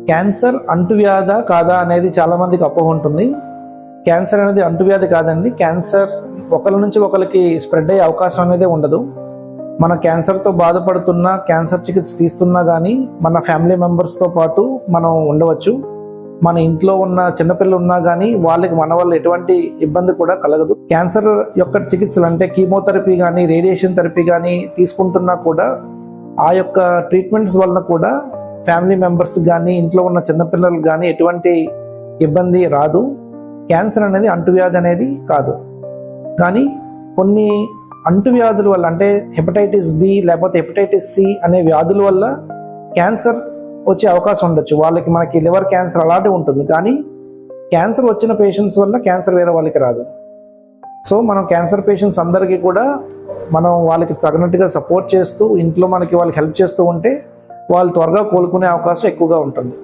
Cancer అంటువ్యాధా కాదా అనేది చాలామందికి అపోహ ఉంటుంది. క్యాన్సర్ అనేది అంటువ్యాధి కాదండి. క్యాన్సర్ ఒకరి నుంచి ఒకరికి స్ప్రెడ్ అయ్యే అవకాశం అనేది ఉండదు. మన క్యాన్సర్తో బాధపడుతున్నా, క్యాన్సర్ చికిత్స తీస్తున్నా కానీ మన ఫ్యామిలీ మెంబర్స్తో పాటు మనం ఉండవచ్చు. మన ఇంట్లో ఉన్న చిన్నపిల్లలు ఉన్నా కానీ వాళ్ళకి మన వల్ల ఎటువంటి ఇబ్బంది కూడా కలగదు. క్యాన్సర్ యొక్క చికిత్సలు అంటే కీమోథెరపీ కానీ, రేడియేషన్ థెరపీ కానీ తీసుకుంటున్నా కూడా ఆ యొక్క ట్రీట్మెంట్స్ వలన కూడా ఫ్యామిలీ మెంబర్స్ కానీ, ఇంట్లో ఉన్న చిన్నపిల్లలకు కానీ ఎటువంటి ఇబ్బంది రాదు. క్యాన్సర్ అనేది అంటువ్యాధి అనేది కాదు. కానీ కొన్ని అంటువ్యాధుల వల్ల అంటే హెపటైటిస్ బి లేకపోతే హెపటైటిస్ సి అనే వ్యాధుల వల్ల క్యాన్సర్ వచ్చే అవకాశం ఉండొచ్చు. వాళ్ళకి మనకి లివర్ క్యాన్సర్ అలాంటివి ఉంటుంది. కానీ క్యాన్సర్ వచ్చిన పేషెంట్స్ వల్ల క్యాన్సర్ వేరే వాళ్ళకి రాదు. సో మనం క్యాన్సర్ పేషెంట్స్ అందరికీ కూడా మనం వాళ్ళకి తగినట్టుగా సపోర్ట్ చేస్తూ, ఇంట్లో మనకి వాళ్ళకి హెల్ప్ చేస్తూ ఉంటే వాళ్ళు త్వరగా కోలుకునే అవకాశం ఎక్కువగా ఉంటుంది.